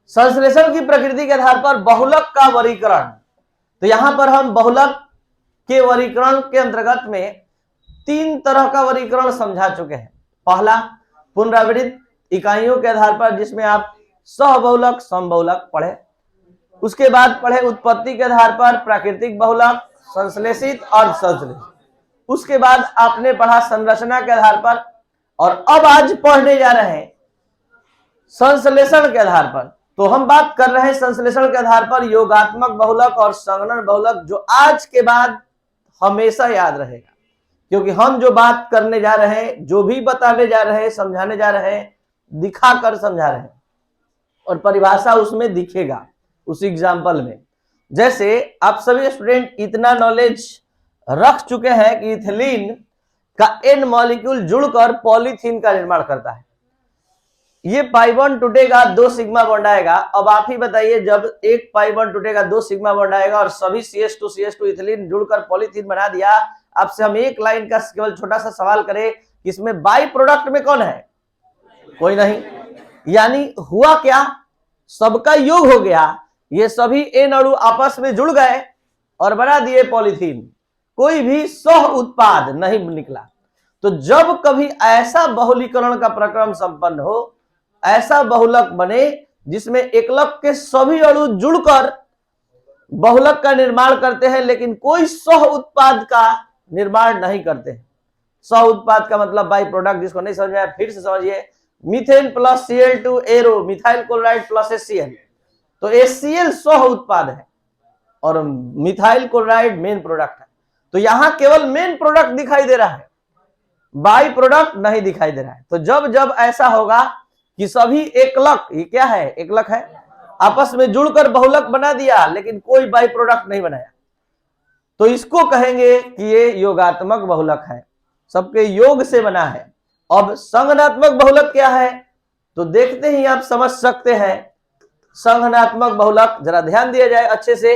संश्लेषण की प्रकृति के आधार पर बहुलक का वर्गीकरण। तो यहां पर हम बहुलक के वर्गीकरण के अंतर्गत में 3 तरह का वर्गीकरण समझा चुके हैं। पहला, पुनरावृत्त इकाइयों के आधार पर, जिसमें आप सहबहुलक समबहुलक पढ़े। उसके बाद पढ़े उत्पत्ति के आधार पर प्राकृतिक बहुलक, संश्लेषित और संश्लेषित। उसके बाद आपने पढ़ा संरचना के आधार पर, और अब आज पढ़ने जा रहे हैं संश्लेषण के आधार पर। तो हम बात कर रहे हैं संश्लेषण के आधार पर योगात्मक बहुलक और संघनन बहुलक, जो आज के बाद हमेशा याद रहेगा, क्योंकि हम जो बात करने जा रहे हैं, जो भी बताने जा रहे हैं, समझाने जा रहे हैं, दिखाकर समझा रहे हैं, और परिभाषा उसमें दिखेगा उस एग्जाम्पल में। जैसे आप सभी स्टूडेंट इतना नॉलेज रख चुके हैं कि इथिलीन का N मॉलिक्यूल जुड़कर पॉलीथीन का निर्माण करता है। ये पाई बॉन्ड टूटेगा, 2 सिग्मा बॉन्ड आएगा। अब आप ही बताइए, जब एक पाई बॉन्ड टूटेगा, 2 सिग्मा बॉन्ड आएगा और सभी CH2 इथिलीन जुड़कर पॉलीथीन बना दिया। आपसे हम एक लाइन का केवल छोटा सा सवाल करें, इसमें बाई प्रोडक्ट में कौन है? कोई नहीं। यानी हुआ क्या? सबका योग हो गया, ये सभी N अणु आपस में जुड़ गए और बना दिए पॉलीथीन। कोई भी सह उत्पाद नहीं निकला। तो जब कभी ऐसा बहुलीकरण का प्रक्रम संपन्न हो, ऐसा बहुलक बने जिसमें एकलक के सभी अणु जुड़कर बहुलक का निर्माण करते हैं, लेकिन कोई सह उत्पाद का निर्माण नहीं करते हैं। सह उत्पाद का मतलब बाई प्रोडक्ट, जिसको नहीं समझ में आया फिर से समझिए। Methane plus Cl2 arrow, methyl chloride plus HCl। तो HCl सह उत्पाद है और मिथाइल क्लोराइड मेन प्रोडक्ट है। तो यहां केवल मेन प्रोडक्ट दिखाई दे रहा है, बाई प्रोडक्ट नहीं दिखाई दे रहा है। तो जब जब ऐसा होगा कि सभी एकलक, ये क्या है? एकलक है, आपस में जुड़कर बहुलक बना दिया, लेकिन कोई बाई प्रोडक्ट नहीं बनाया, तो इसको कहेंगे कि ये योगात्मक बहुलक है, सबके योग से बना है। अब संघनात्मक बहुलक क्या है? तो देखते ही आप समझ सकते हैं। संघनात्मक बहुलक जरा ध्यान दिया जाए अच्छे से।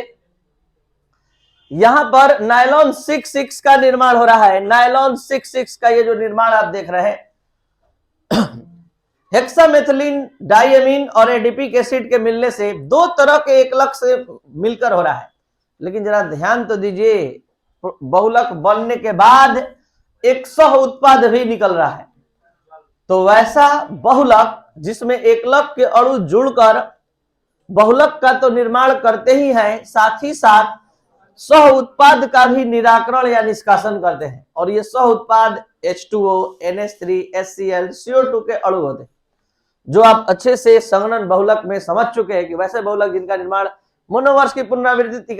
यहां पर नायलॉन 6,6 का निर्माण हो रहा है। नायलॉन 6,6 का ये जो निर्माण आप देख रहे हैं, हेक्सामेथिलीन डाइएमीन और एडिपिक एसिड के मिलने से 2 तरह के एकलक से मिलकर हो रहा है। लेकिन जरा ध्यान तो दीजिए, बहुलक बनने के बाद एक सह उत्पाद भी निकल रहा है। तो वैसा बहुलक जिसमें एकलक के अणु जुड़कर बहुलक का तो निर्माण करते ही हैं, साथ ही साथ सह उत्पाद का भी निराकरण या निष्कासन करते हैं। और ये सह उत्पाद H2O, NH3, HCl, CO2 के अणु होते हैं, जो आप अच्छे से संघनन बहुलक में समझ चुके हैं कि वैसे बहुलक जिनका निर्माण मोनोमर्स की पुनरावृत्ति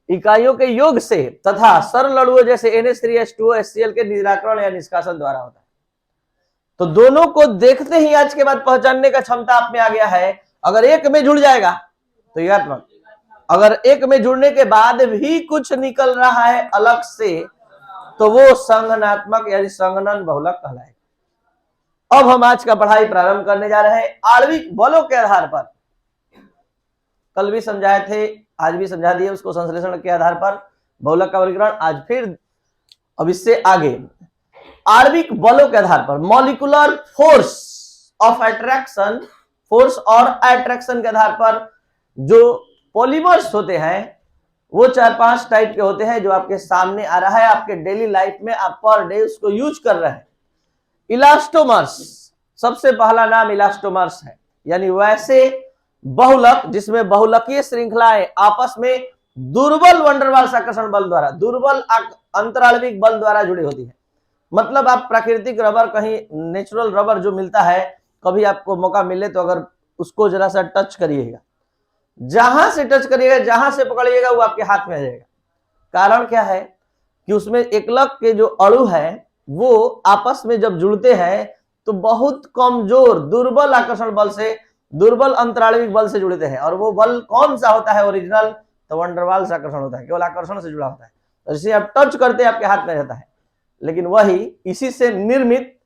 इकाइयों के योग से तथा सरल अणुओं जैसे NH3, H2O, HCl के निराकरण या निष्कासन द्वारा होता है। तो दोनों को देखते ही आज के बाद पहचानने का क्षमता आप में आ गया है। अगर एक में जुड़ जाएगा तो योगात्मक, अगर एक में जुड़ने के बाद भी कुछ निकल रहा है अलग से, तो वो संघनात्मक यानी संघनन बहुलक कहलाएगा। अब हम आज का पढ़ाई प्रारंभ करने जा रहे हैं आणविक बलों के आधार पर। कल भी समझाए थे, आज भी समझा दिए उसको, संश्लेषण के आधार पर बहुलक का वर्गीकरण। आज फिर अब इससे आगे आणविक बलों के आधार पर molecular force of attraction, force और अट्रैक्शन के आधार पर जो पॉलीमर्स होते हैं वो 4-5 टाइप के होते हैं, जो आपके सामने आ रहा है। आपके डेली लाइफ में आप पर डे उसको यूज कर रहे हैं। इलास्टोमर्स, सबसे पहला नाम इलास्टोमर्स है, यानी वैसे बहुलक जिसमें बहुलकीय श्रृंखलाएं आपस में दुर्बल वंडरवाल्स आकर्षण बल द्वारा, दुर्बल अंतराणविक बल द्वारा जुड़ी होती है। मतलब आप प्राकृतिक रबर, कहीं नेचुरल रबर जो मिलता है, कभी आपको मौका मिले तो अगर उसको जरा सा टच करिएगा, जहां से टच करिएगा, जहां से पकड़िएगा, वो आपके हाथ में आ जाएगा। कारण क्या है कि उसमें एकलक के जो अणु है वो आपस में जब जुड़ते हैं तो बहुत कमजोर दुर्बल आकर्षण बल से, दुर्बल अंतराणविक बल से जुड़ते हैं। और वो बल कौन सा होता है ओरिजिनल? तो वंडरवाल्स आकर्षण होता है, केवल आकर्षण से जुड़ा होता है। तो इसे आप टच करते हैं आपके हाथ में रहता है। लेकिन वही इसी से निर्मित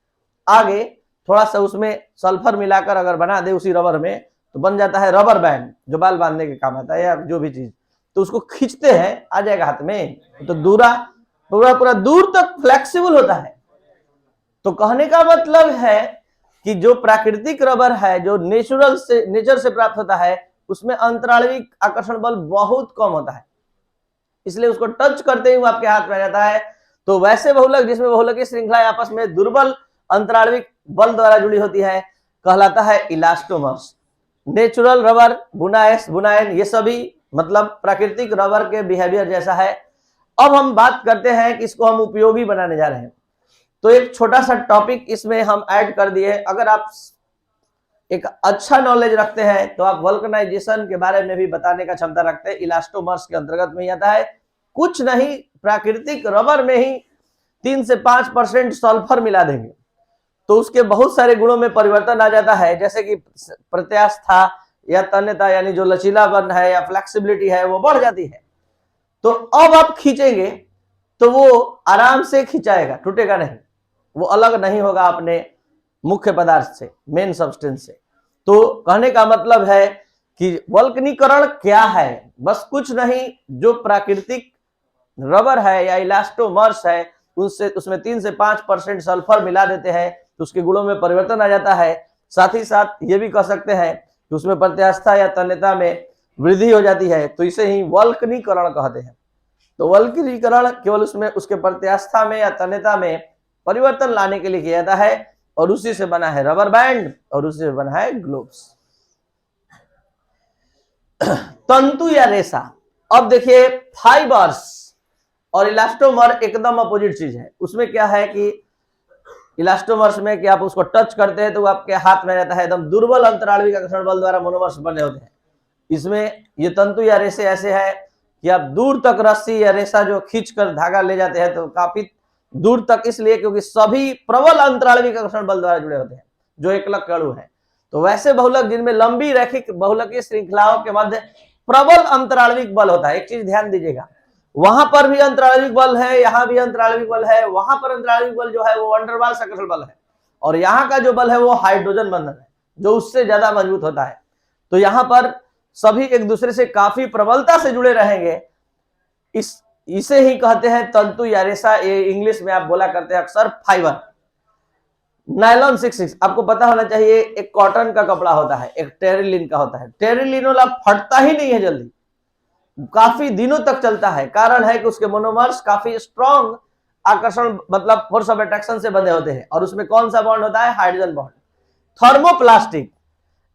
आगे थोड़ा सा उसमें सल्फर मिलाकर अगर बना दे उसी रबर में, तो बन जाता है रबर बैंड, जो बाल बांधने के काम आता है या जो भी चीज। तो उसको खींचते हैं, आ जाएगा हाथ में, तो पूरा दूर तक फ्लेक्सिबल होता है। तो कहने का मतलब है कि जो प्राकृतिक रबर है, जो नेचर से प्राप्त होता है, उसमें अंतराणविक आकर्षण बल बहुत कम होता है, इसलिए उसको टच करते ही वो आपके हाथ में आ जाता है। तो वैसे बहुलक जिसमें बहुलकीय श्रृंखला आपस में दुर्बल अंतराणविक बल द्वारा जुड़ी होती है कहलाता है इलास्टोमर्स। नेचुरल रबर, बुनायन, ये सभी मतलब प्राकृतिक रबर के बिहेवियर जैसा है। अब हम बात करते हैं कि इसको हम उपयोगी बनाने जा रहे हैं, तो एक छोटा सा टॉपिक इसमें हम ऐड कर दिए। अगर आप एक अच्छा नॉलेज रखते हैं तो आप वल्कनाइजेशन के बारे में भी बताने का क्षमता रखते हैं, इलास्टोमर्स के अंतर्गत में ही आता है। कुछ नहीं, प्राकृतिक रबर में ही 3 से 5% सल्फर मिला देंगे तो उसके बहुत सारे गुणों में परिवर्तन आ जाता है, जैसे कि प्रत्यास्था या तन्यता यानी जो लचीलापन है या फ्लेक्सिबिलिटी है वो बढ़ जाती है। तो अब आप खींचेंगे तो वो आराम से खिंचाएगा, टूटेगा नहीं, वो अलग नहीं होगा अपने मुख्य पदार्थ से, मेन सब्सटेंस से। तो कहने का मतलब है कि वल्कनीकरण क्या है, बस कुछ नहीं, जो प्राकृतिक रबर है या इलास्टोमर्स है उसमें 3 से 5% सल्फर मिला देते हैं तो उसके गुणों में परिवर्तन आ जाता है। साथ ही साथ ये भी कह सकते हैं कि उसमें प्रत्यास्था या तन्यता में वृद्धि हो जाती है, तो इसे ही वल्कनीकरण कहते हैं। तो वल्कनीकरण केवल उसमें उसके प्रत्यास्था में या तन्यता में परिवर्तन लाने के लिए किया जाता है, और उसी से बना है रबर बैंड और उसी से बना है ग्लोब्स। तंतु या रेशा। अब देखिए, फाइबर्स और इलास्टोमर एकदम अपोजिट चीज है। उसमें क्या है कि इलास्टोमर्स में कि आप उसको टच करते हैं तो वो आपके हाथ में रहता है, एकदम दुर्बल अंतराणविक आकर्षण बल द्वारा मोनोमर्स बने होते हैं। इसमें ये तंतु या रेशे ऐसे है कि आप दूर तक रस्सी या रेशा जो खींच कर धागा ले जाते हैं तो काफी दूर तक, इसलिए क्योंकि सभी प्रबल अंतराणविक आकर्षण बल द्वारा जुड़े होते हैं जो एकलक अणु है। तो वैसे बहुलक जिनमें लंबी रैखिक बहुलकीय श्रृंखलाओं के मध्य प्रबल अंतराणविक बल होता है, एक चीज ध्यान दीजिएगा, वहां पर भी अंतराणविक बल है, यहां भी अंतराणविक बल है। वहां पर अंतराणविक बल जो है वो वंडर वाल्स आकर्षण बल है, और यहाँ का जो बल है वो हाइड्रोजन बंधन है जो उससे ज्यादा मजबूत होता है। तो यहाँ पर सभी एक दूसरे से काफी प्रबलता से जुड़े रहेंगे। इसे ही कहते हैं तंतु या रेशा। ये इंग्लिश में आप बोला करते हैं अक्सर फाइबर। नायलॉन 66 आपको पता होना चाहिए, एक कॉटन का कपड़ा होता है, एक टेरिलिन का होता है। टेरिलिन वाला फटता ही नहीं है जल्दी, काफी दिनों तक चलता है। कारण है कि उसके मोनोमर्स काफी स्ट्रॉन्ग आकर्षण मतलब फोर्स ऑफ अट्रैक्शन से बंधे होते हैं, और उसमें कौन सा बॉन्ड होता है? Hydrogen bond. थर्मोप्लास्टिक,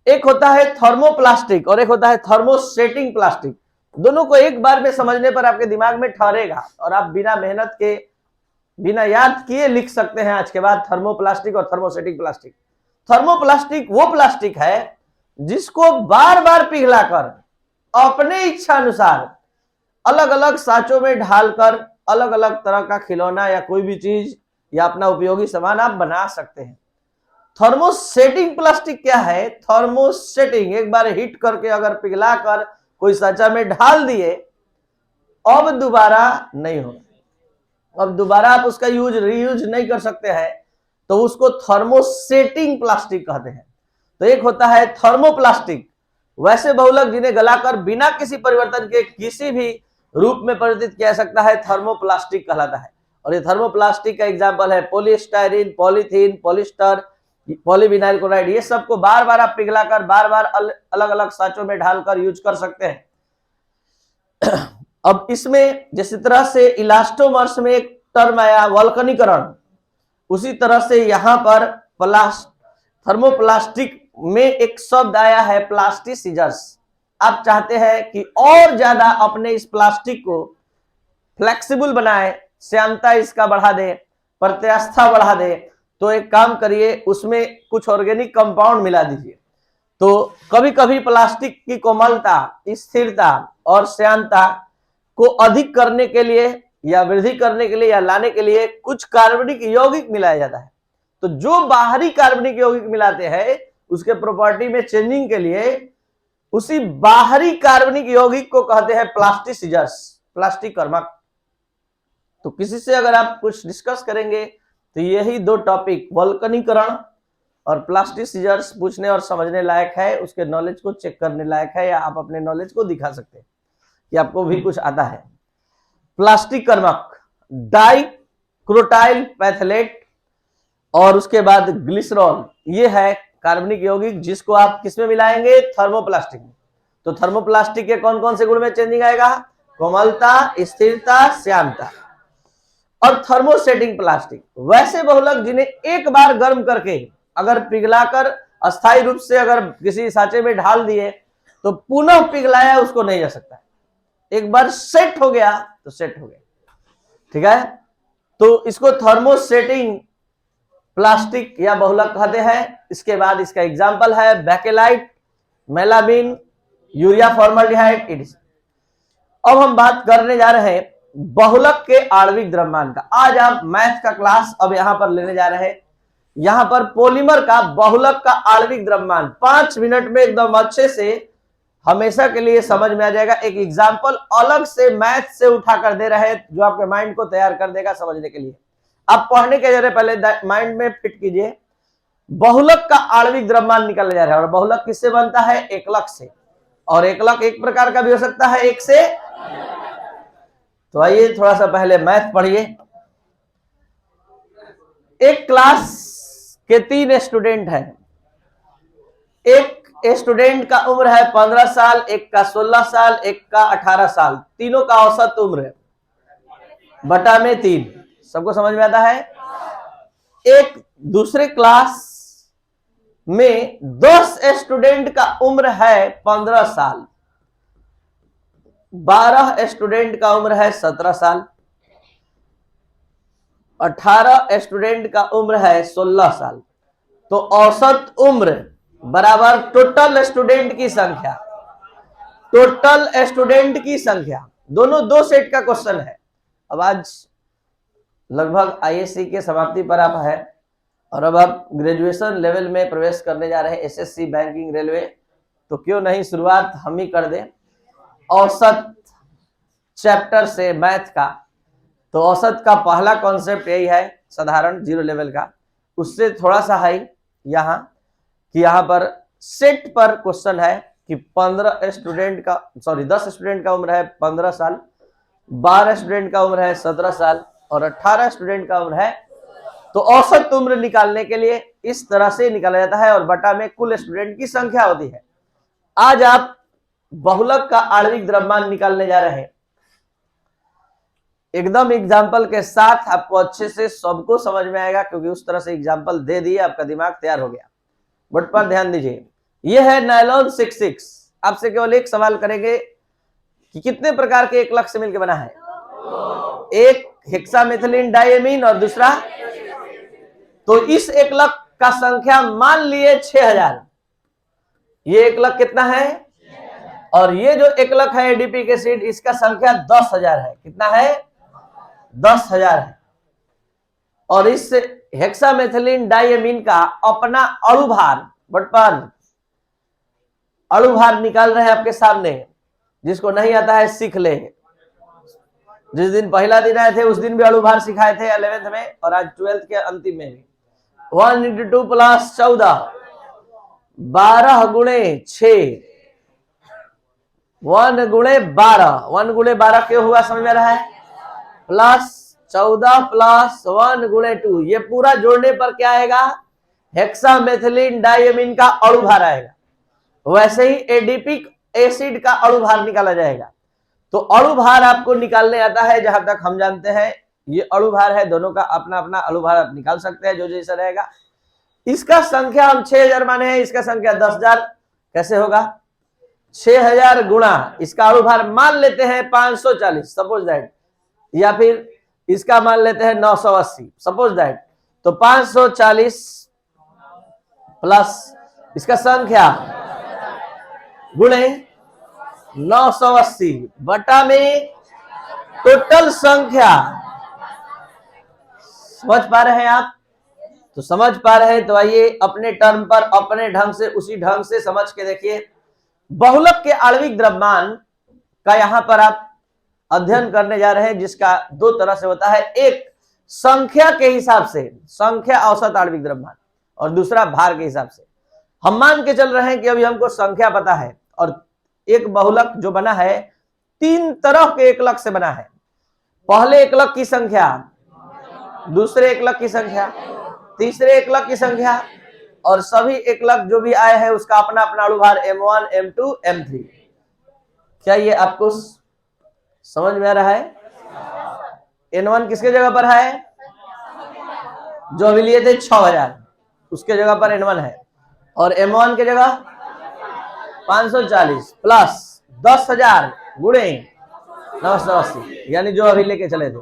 एक होता है थर्मोप्लास्टिक और एक होता है थर्मोसेटिंग प्लास्टिक। दोनों को एक बार में समझने पर आपके दिमाग में ठहरेगा और आप बिना मेहनत के, बिना याद किए लिख सकते हैं आज के बाद थर्मोप्लास्टिक और थर्मोसेटिंग प्लास्टिक। थर्मोप्लास्टिक वो प्लास्टिक है जिसको बार बार पिघलाकर अपने इच्छा अनुसार अलग अलग साँचों में ढालकर अलग अलग तरह का खिलौना या कोई भी चीज या अपना उपयोगी सामान आप बना सकते हैं। थर्मोसेटिंग प्लास्टिक क्या है? थर्मोसेटिंग, एक बार हिट करके अगर पिघलाकर कोई साँचा में ढाल दिए, अब दोबारा नहीं होगा, अब दोबारा आप उसका रीयूज नहीं कर सकते हैं, तो उसको थर्मोसेटिंग प्लास्टिक कहते हैं। तो एक होता है थर्मोप्लास्टिक, वैसे बहुलक जिन्हें गलाकर बिना किसी परिवर्तन के किसी भी रूप में परिवर्तित किया जा सकता है, थर्मोप्लास्टिक कहलाता है। और ये थर्मोप्लास्टिक का एग्जाम्पल है polystyrene, polythene, polyester, polyvinyl chloride. ये सबको बार बार आप पिघलाकर बार बार अलग अलग साँचों में ढालकर यूज कर सकते हैं। अब इसमें जिस तरह से इलास्टोमर्स में एक टर्म आया वल्कनीकरण, उसी तरह से यहां पर थर्मोप्लास्टिक में एक शब्द आया है प्लास्टिसिजर्स। आप चाहते हैं कि और ज्यादा अपने इस प्लास्टिक को फ्लेक्सिबल बनाए, श्यानता इसका बढ़ा दे, प्रत्यास्था बढ़ा दे, तो एक काम करिए, उसमें कुछ ऑर्गेनिक कंपाउंड मिला दीजिए। तो कभी कभी प्लास्टिक की कोमलता, स्थिरता और श्यानता को अधिक करने के लिए या वृद्धि करने के लिए या लाने के लिए कुछ कार्बनिक यौगिक मिलाया जाता है। तो जो बाहरी कार्बनिक यौगिक मिलाते हैं उसके प्रॉपर्टी में चेंजिंग के लिए उसी बाहरी कार्बनिक यौगिक को कहते हैं प्लास्टिसिजर्स, प्लास्टिक कर्मक। तो किसी से अगर आप कुछ डिस्कस करेंगे तो यही दो टॉपिक वल्कनीकरण और प्लास्टिसिजर्स पूछने और समझने लायक है, उसके नॉलेज को चेक करने लायक है, या आप अपने नॉलेज को दिखा सकते हैं कि आपको भी कुछ आता है। प्लास्टिक कर्मक, डाइक्रोटाइल पैथलेट और उसके बाद ग्लिसरॉल, ये है कार्बनिक यौगिक जिसको आप किसमें मिलाएंगे, थर्मोप्लास्टिक में। तो थर्मोप्लास्टिक के कौन कौन से गुण में चेंजिंग आएगा, कोमलता, स्थिरता, श्यानता। और थर्मोसेटिंग प्लास्टिक वैसे बहुलक जिन्हें एक बार गर्म करके अगर पिघलाकर अस्थायी रूप से अगर किसी सांचे में ढाल दिए तो पुनः पिघलाया उसको नहीं जा सकता, एक बार सेट हो गया तो सेट हो गया, ठीक है। तो इसको थर्मोसेटिंग प्लास्टिक या बहुलक कहते हैं। इसके बाद इसका एग्जाम्पल है Bakelite, melamine, urea formaldehyde, Edison. अब हम बात करने जा रहे हैं बहुलक के आणविक द्रव्यमान का। आज आप मैथ का क्लास अब यहां पर लेने जा रहे हैं। यहां पर पॉलीमर का बहुलक का आणविक द्रव्यमान 5 मिनट में एकदम अच्छे से हमेशा के लिए समझ में आ जाएगा। एक एग्जाम्पल अलग से मैथ से उठाकर दे रहे हैं जो आपके माइंड को तैयार कर देगा समझने के लिए। आप पढ़ने के जरिए पहले माइंड में फिट कीजिए, बहुलक का आणविक द्रव्यमान निकाला जा रहा है। और बहुलक किससे बनता है, एकलक से। और एकलक एक प्रकार का भी हो सकता है, एक से। तो आइए थोड़ा सा पहले मैथ पढ़िए। एक क्लास के 3 स्टूडेंट हैं। एक स्टूडेंट का उम्र है 15 साल, एक का 16 साल, एक का 18 साल। तीनों का औसत उम्र बटा में 3। सबको समझ में आता है। एक दूसरे क्लास में 10 स्टूडेंट का उम्र है 15 साल, 12 स्टूडेंट का उम्र है 17 साल, 18 स्टूडेंट का उम्र है 16 साल। तो औसत उम्र बराबर टोटल स्टूडेंट की संख्या, टोटल स्टूडेंट की संख्या। दोनों 2 सेट का क्वेश्चन है। अब आज लगभग आईएससी के समाप्ति पर आप है और अब आप ग्रेजुएशन लेवल में प्रवेश करने जा रहे हैं, एसएससी, बैंकिंग, रेलवे। तो क्यों नहीं शुरुआत हम ही कर दें औसत चैप्टर से मैथ का। तो औसत का पहला कॉन्सेप्ट यही है, साधारण 0 लेवल का। उससे थोड़ा सा हाई यहाँ कि यहाँ पर सेट पर क्वेश्चन है कि 10 स्टूडेंट का उम्र है 15 साल, 12 स्टूडेंट का उम्र है 17 साल और 18 स्टूडेंट का उम्र है। तो औसत उम्र निकालने के लिए इस तरह से निकाला जाता है और बटा में कुल स्टूडेंट की संख्या होती है। आज आप बहुलक का आणविक द्रव्यमान निकालने जा रहे हैं। एकदम एग्जाम्पल के साथ आपको अच्छे से सबको समझ में आएगा क्योंकि उस तरह से एग्जाम्पल दे दिए, आपका दिमाग तैयार हो गया। बट पर ध्यान दीजिए, यह है नायलॉन 66। आपसे केवल एक सवाल करेंगे कि कितने प्रकार के एकलक से मिलकर बना है। एक हेक्सामेथिलीन डायमीन और दूसरा। तो इस एकलक का संख्या मान लिए 6000। ये एकलक कितना है, और ये जो एकलक है एडीपिक एसिड, इसका संख्या 10,000 है। कितना है, 10,000 है। और इस हेक्सामेथिलीन डायमीन का अपना अणुभार, बटपर अणुभार निकाल रहे हैं आपके सामने। जिसको नहीं आता है सीख ले। जिस दिन पहला दिन आए थे उस दिन भी अणुभार सिखाए थे 11th में, और आज 12th के अंतिम में भी। 1 × 2 + 14, 12 × 6, 1 × 12। 1 × 12 क्यों हुआ समझ में रहा है, +14 + 1 × 2। ये पूरा जोड़ने पर क्या आएगा, हेक्सामेथिलीन डायमीन का अणुभार आएगा। वैसे ही एडीपिक एसिड का अणुभार निकाला जाएगा। तो अणुभार आपको निकालने आता है, जहां तक हम जानते हैं ये अणुभार है। दोनों का अपना अपना अणुभार आप निकाल सकते हैं जो जैसा रहेगा। इसका संख्या हम 6000 माने हैं, इसका संख्या 10,000। कैसे होगा, 6000 गुणा इसका अणुभार मान लेते हैं 540 सपोज दैट, या फिर इसका मान लेते हैं 980 सपोज दैट। तो 540 प्लस इसका संख्या गुणे 980 बटा में टोटल संख्या। समझ पा रहे हैं आप, तो समझ पा रहे हैं। तो आइए अपने टर्म पर अपने ढंग से, उसी ढंग से समझ के देखिए। बहुलक के आणविक द्रव्यमान का यहां पर आप अध्ययन करने जा रहे हैं, जिसका 2 तरह से होता है। एक संख्या के हिसाब से, संख्या औसत आणविक द्रव्यमान, और दूसरा भार के हिसाब से। हम मान के चल रहे हैं कि अभी हमको संख्या पता है, और एक बहुलक जो बना है 3 तरह के एकलक से बना है। पहले एकलक की संख्या, दूसरे एकलक की संख्या, तीसरे एकलक की संख्या, और सभी एकलक जो भी आए हैं उसका अपना अपना अणु भार m1, m2, m3। क्या ये आपको समझ में आ रहा है? n1 किसके जगह पर है? जो अभी लिए थे 6000, उसके जगह पर n1 है, और m1 के जगह 540 प्लस 10,000 गुणे 980, यानी जो अभी लेके चले थे।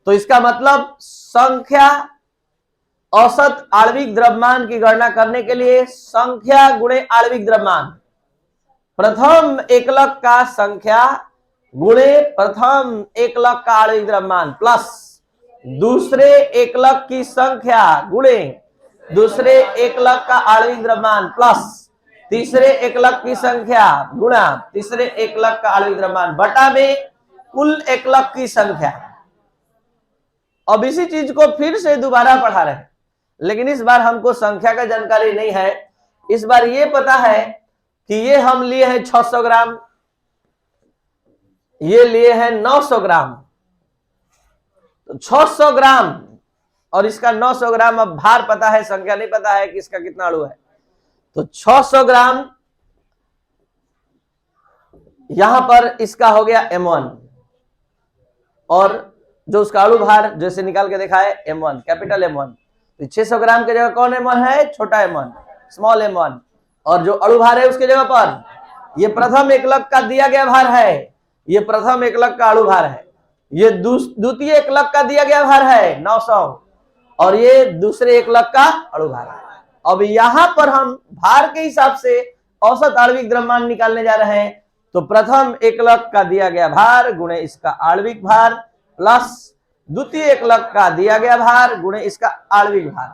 तो इसका मतलब संख्या औसत आणविक द्रव्यमान की गणना करने के लिए संख्या गुणे आणविक द्रव्यमान, प्रथम एकलक का संख्या गुणे प्रथम एकलक का आणविक द्रव्यमान प्लस दूसरे एकलक की संख्या गुणे दूसरे एकलक का आणविक द्रव्यमान प्लस तीसरे एकलक की संख्या गुणा तीसरे एकलक का आणविक द्रव्यमान बटा में कुल एकलक की संख्या। अब इसी चीज को फिर से दोबारा पढ़ा रहे हैं, लेकिन इस बार हमको संख्या का जानकारी नहीं है। इस बार ये पता है कि ये हम लिए हैं 600 ग्राम, ये लिए हैं 900 ग्राम, तो 600 ग्राम और इसका 900 ग्राम। अब भार पता है, संख्या नहीं पता है कि इसका कितना अणु है। तो 600 ग्राम यहां पर इसका हो गया m1, और जो उसका अणु भार जैसे निकाल के देखा है m1, कैपिटल m1। तो 600 ग्राम के जगह कौन m1 है? छोटा m1, स्मॉल m1। और जो अणु भार है उसके जगह पर ये प्रथम एकलक का दिया गया भार है, ये प्रथम एकलक का अणु भार है। ये द्वितीय एकलक का दिया गया भार है 900, और ये दूसरे एकलक का अणु भार है। अब यहां पर हम भार के हिसाब से औसत आणविक द्रव्यमान निकालने जा रहे हैं। तो प्रथम एकलक का दिया गया भार गुणे इसका आणविक भार प्लस द्वितीय एकलक का दिया गया भार गुणे इसका आणविक भार,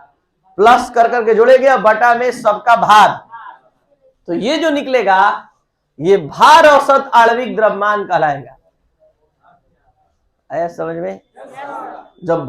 प्लस कर करके जोड़ेंगे बटा में सबका भार। तो ये जो निकलेगा ये भार औसत आणविक द्रव्यमान कहलाएगा। आया समझ में? जब